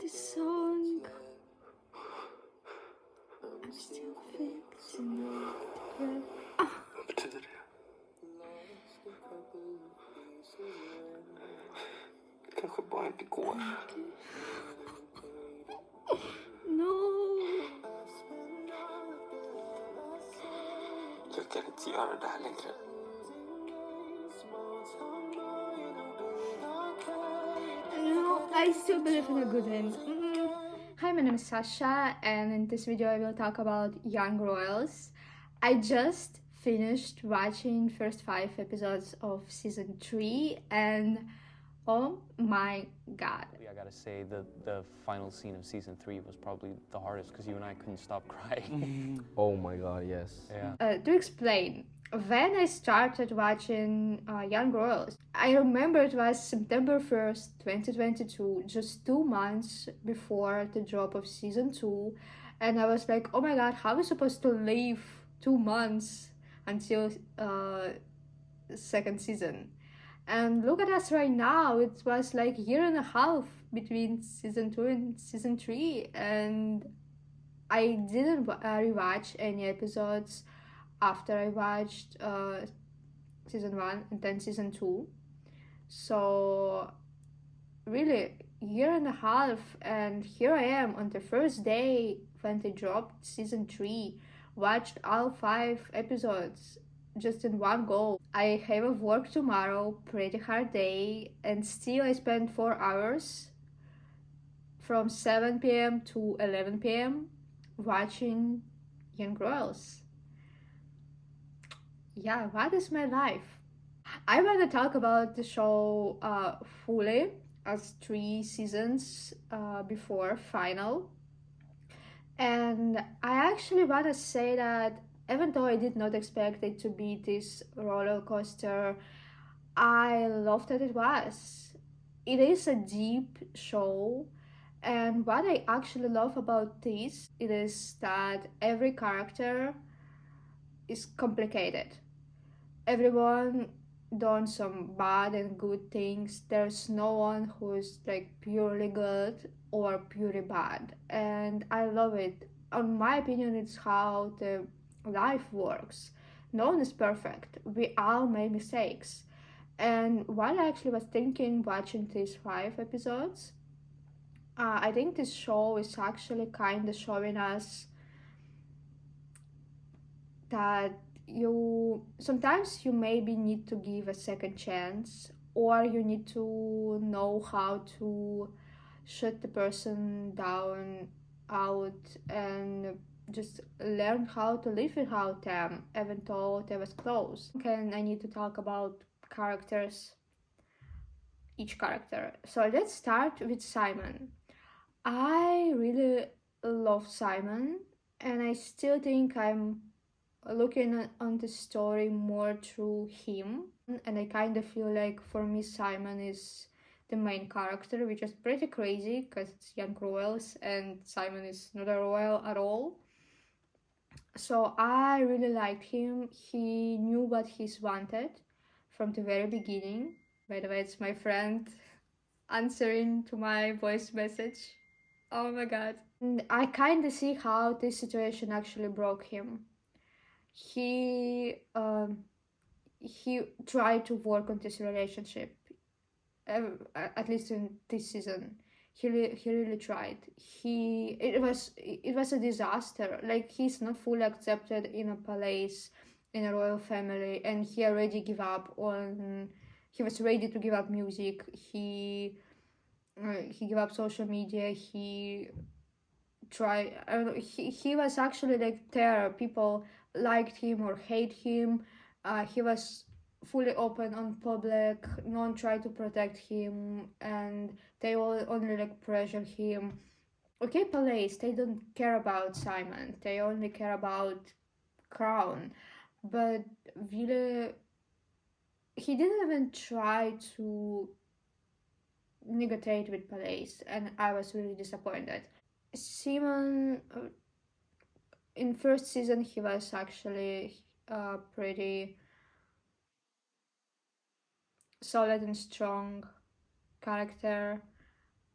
this song. I'm still fixing it. Vad betyder det? Kanske bara inte går. No. Jag kan inte göra det här längre. No, I still believe in a good end. Hi, my name is Sasha, and in this video I will talk about Young Royals. I just finished watching first 5 episodes of season 3, and oh my god. I gotta say the final scene of season 3 was probably the hardest because you and I couldn't stop crying. Oh my god, yes. Yeah. To explain, when I started watching Young Royals, I remember it was September 1st, 2022, just 2 months before the drop of season 2, and I was like, oh my god, how are we supposed to live 2 months until second season? And look at us right now, it was like a year and a half between season 2 and season 3, and I didn't rewatch any episodes after I watched season 1 and then season 2. So really, year and a half, and here I am on the first day when they dropped season 3, watched all 5 episodes just in one go. I have a work tomorrow, pretty hard day, and still I spent 4 hours from 7 p.m. to 11 p.m. watching Young Royals. Yeah, what is my life? I want to talk about the show fully as 3 seasons before final. And I actually want to say that even though I did not expect it to be this roller coaster, I love that it was. It is a deep show, and what I actually love about this, it is that every character is complicated. Everyone done some bad and good things. There's no one who's like purely good or purely bad, and I love it. In my opinion, it's how the life works. No one is perfect. We all make mistakes. And what I actually was thinking watching these 5 episodes, I think this show is actually kind of showing us that you sometimes you maybe need to give a second chance, or you need to know how to shut the person down out and just learn how to live without them, even though they was close. And I need to talk about characters, each character. So let's start with Simon. I really love Simon, and I still think I'm looking on the story more through him, and I kind of feel like for me Simon is the main character, which is pretty crazy because it's Young Royals and Simon is not a royal at all. So I really liked him. He knew what he's wanted from the very beginning. By the way, it's my friend answering to my voice message. Oh my god. And I kind of see how this situation actually broke him. He tried to work on this relationship, at least in this season. He really tried. It was a disaster. Like, he's not fully accepted in a palace, in a royal family, and he already gave up on. He was ready to give up music. He gave up social media. He tried. I don't know. He was actually like there. People liked him or hate him. He was fully open on public. No one tried to protect him, and they all only like pressure him. Okay, Palace, they don't care about Simon. They only care about crown. But Ville, he didn't even try to negotiate with Palace, and I was really disappointed. Simon, in first season, he was actually pretty solid and strong character.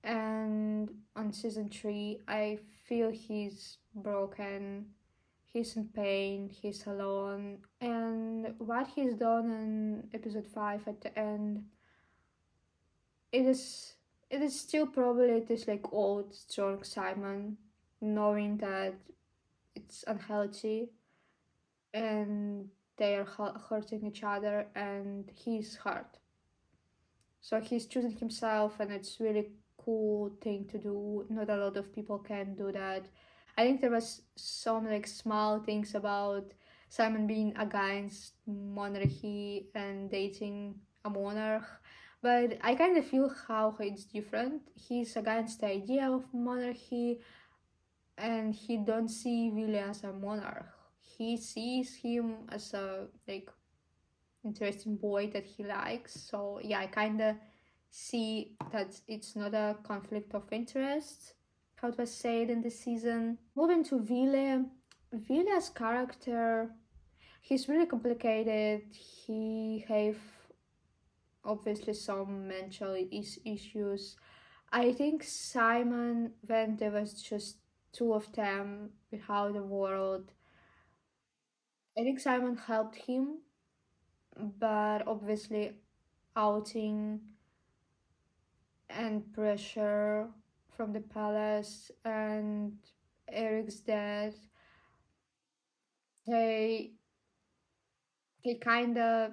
And on season 3, I feel he's broken, he's in pain, he's alone, and what he's done in episode 5 at the end, it is it is still probably this like old strong Simon, knowing that it's unhealthy and they are hurting each other and he's hurt. So he's choosing himself, and it's really cool thing to do. Not a lot of people can do that. I think there was some like small things about Simon being against monarchy and dating a monarch, but I kind of feel how it's different. He's against the idea of monarchy, and he don't see Willie as a monarch. He sees him as a like interesting boy that he likes. So yeah, I kind of see that it's not a conflict of interest, how it was said in this season. Moving to Ville's character, he's really complicated. He have obviously some mental issues. I think Simon, when there was just two of them without the world, I think Simon helped him, but obviously outing and pressure from the palace and Erik's death, they kind of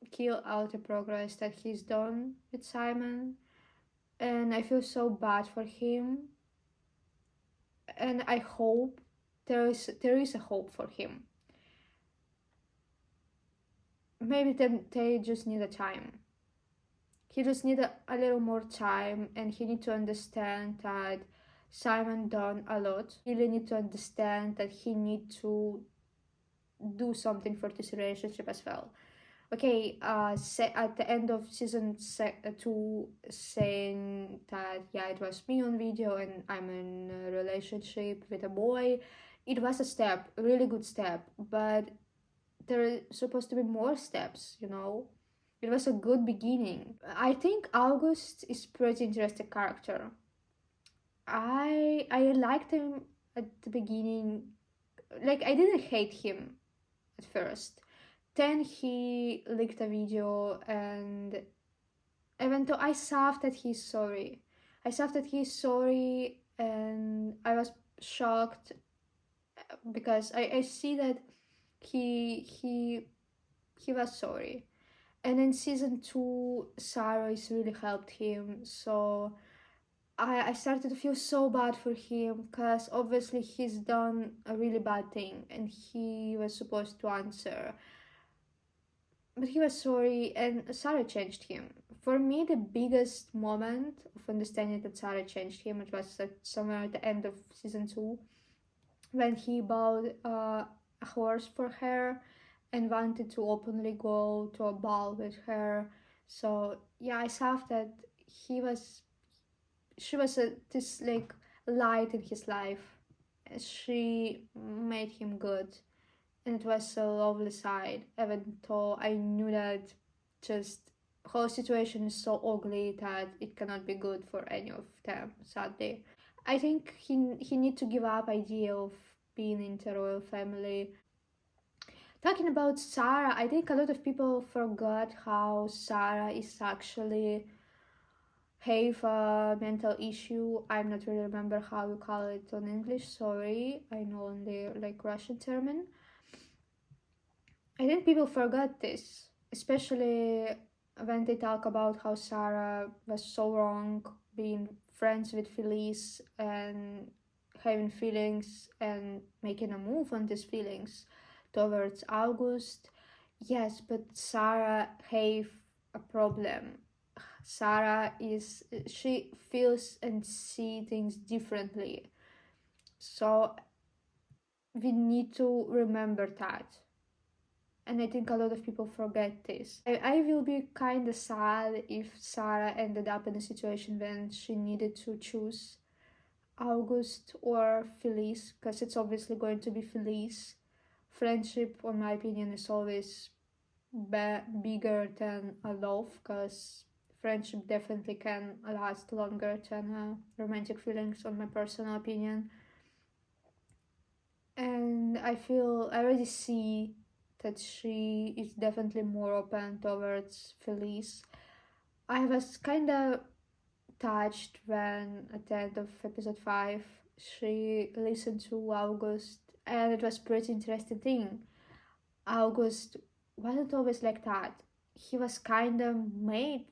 kill out the progress that he's done with Simon, and I feel so bad for him, and I hope there is a hope for him. Maybe they just need a time. He just need a little more time, and he need to understand that Simon done a lot. He really need to understand that he need to do something for this relationship as well. Okay, at the end of season 2, saying that yeah, it was me on video and I'm in a relationship with a boy, it was a step, a really good step, but there are supposed to be more steps, you know. It was a good beginning. I think August is pretty interesting character. I liked him at the beginning. Like, I didn't hate him at first. Then he leaked a video, and even though I saw that he's sorry. I saw that he's sorry, and I was shocked because I see that he was sorry. And in season 2, Sarah has really helped him, so I started to feel so bad for him because obviously he's done a really bad thing and he was supposed to answer. But he was sorry, and Sarah changed him. For me, the biggest moment of understanding that Sarah changed him, it was somewhere at the end of season 2, when he bought a horse for her and wanted to openly go to a ball with her. So yeah, I saw that she was this like light in his life. She made him good, and it was a lovely side. Even though I knew that just whole situation is so ugly that it cannot be good for any of them. Sadly, I think he need to give up idea of being in the royal family. Talking about Sarah, I think a lot of people forgot how Sarah is actually have a mental issue. I'm not really remember how you call it on English, sorry. I know only like Russian term. I think people forgot this, especially when they talk about how Sarah was so wrong being friends with Felice and having feelings and making a move on these feelings towards August. Yes, but Sarah have a problem. She feels and see things differently. So we need to remember that. And I think a lot of people forget this. I will be kind of sad if Sarah ended up in a situation when she needed to choose August or Felice, because it's obviously going to be Felice. Friendship, in my opinion, is always bigger than a love, because friendship definitely can last longer than romantic feelings, on my personal opinion. And I already see that she is definitely more open towards Felice. I was kind of touched when at the end of episode 5 she listened to August, and it was pretty interesting thing. August wasn't always like that. He was kind of made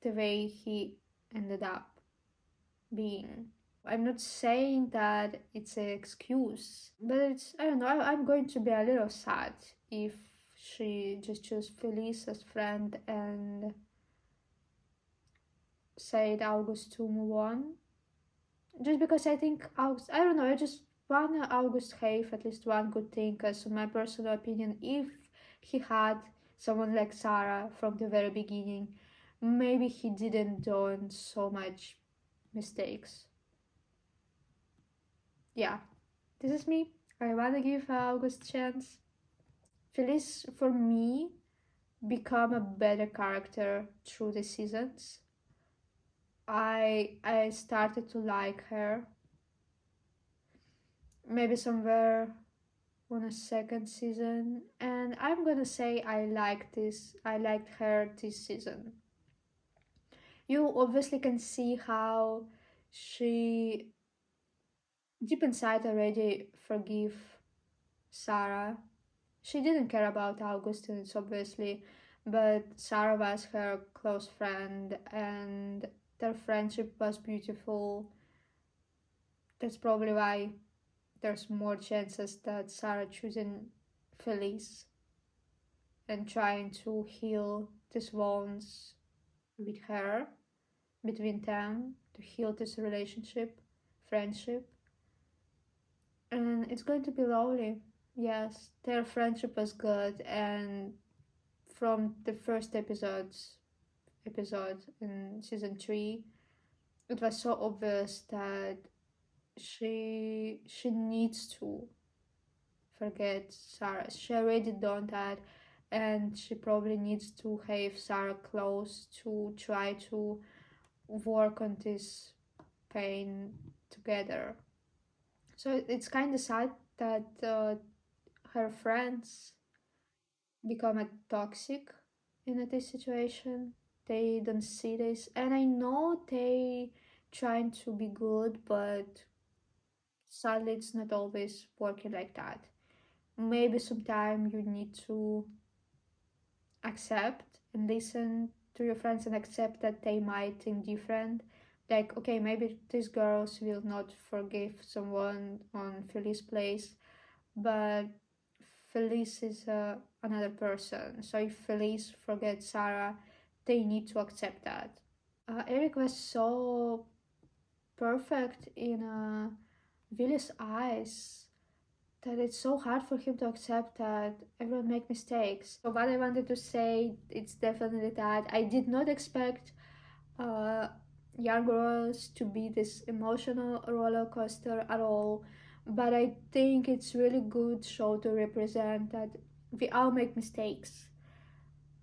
the way he ended up being. I'm not saying that it's an excuse, but I don't know, I'm going to be a little sad if she just chose Felice as friend and said August to move on. Just because I think August, I don't know, I just want August have at least one good thing, because in my personal opinion, if he had someone like Sara from the very beginning, maybe he didn't done so much mistakes. Yeah, this is me. I wanna give August a chance. Felice, for me, become a better character through the seasons. I started to like her. Maybe somewhere on a second season, and I'm gonna say I liked her this season. You obviously can see how she deep inside already forgive Sara. She didn't care about Augustins, obviously, but Sara was her close friend and their friendship was beautiful. That's probably why there's more chances that Sara choosing Felice and trying to heal these wounds with her, between them, to heal this relationship, friendship. And it's going to be lovely. Yes, their friendship was good, and from the first episode in season 3, it was so obvious that she needs to forget Sara. She already done that, and she probably needs to have Sara close to try to work on this pain together. So it's kind of sad that her friends become a toxic in this situation. They don't see this, and I know they trying to be good, but sadly it's not always working like that. Maybe sometime you need to accept and listen to your friends and accept that they might think different. Like, okay, maybe these girls will not forgive someone on Felice's place, but Felice is another person. So if Felice forgets Sara, they need to accept that. Erik was so perfect in Willy's eyes that it's so hard for him to accept that everyone make mistakes. So what I wanted to say, it's definitely that I did not expect uh, young girls to be this emotional roller coaster at all, but I think it's really good show to represent that we all make mistakes.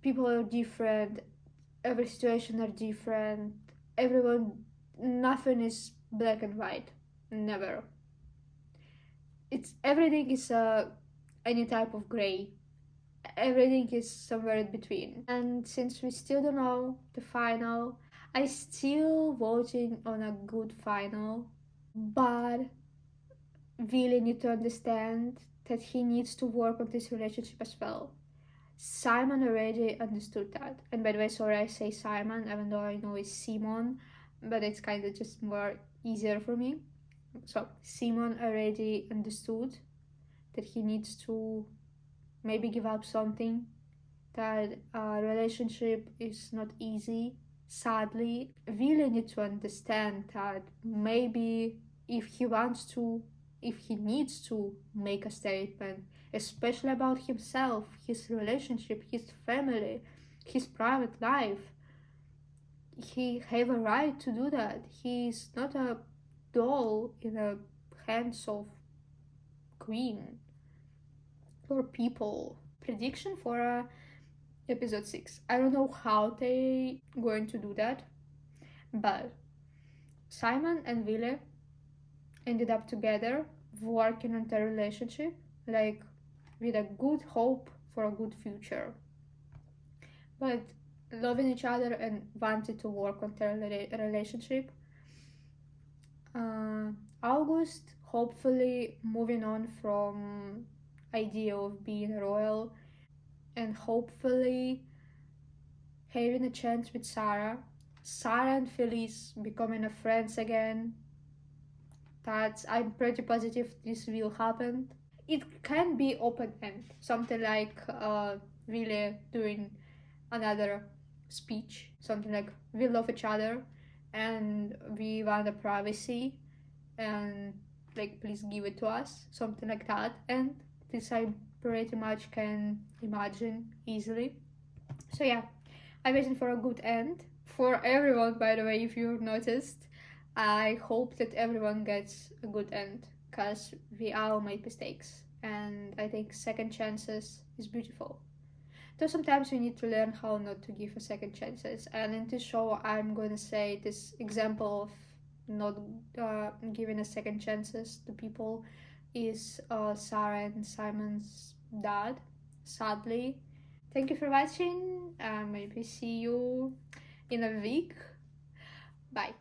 People are different, every situation are different, everyone, nothing is black and white, never. It's everything is any type of gray, everything is somewhere in between. And since we still don't know the final, I still voting on a good final, but really need to understand that he needs to work on this relationship as well. Simon already understood that. And by the way, sorry I say Simon, even though I know it's Simon, but it's kind of just more easier for me. So Simon already understood that he needs to maybe give up something, that a relationship is not easy. Sadly, really need to understand that maybe if he wants to, if he needs to make a statement, especially about himself, his relationship, his family, his private life, he have a right to do that. He's not a doll in the hands of queen or people. Prediction for episode 6. I don't know how they going to do that, but Simon and Ville ended up together, working on their relationship, like with a good hope for a good future. But loving each other and wanted to work on their relationship. August hopefully moving on from idea of being royal and hopefully having a chance with Sara. Sara and Felice becoming a friends again. I'm pretty positive this will happen. It can be open end, something like really doing another speech, something like we love each other and we want the privacy and like please give it to us, something like that. And this I pretty much can imagine easily. So yeah, I'm waiting for a good end for everyone, by the way. If you've noticed, I hope that everyone gets a good end because we all make mistakes and I think second chances is beautiful. Though sometimes we need to learn how not to give a second chances, and in this show I'm going to say this example of not giving a second chances to people is Sara and Simon's dad, sadly. Thank you for watching. Maybe see you in a week. Bye.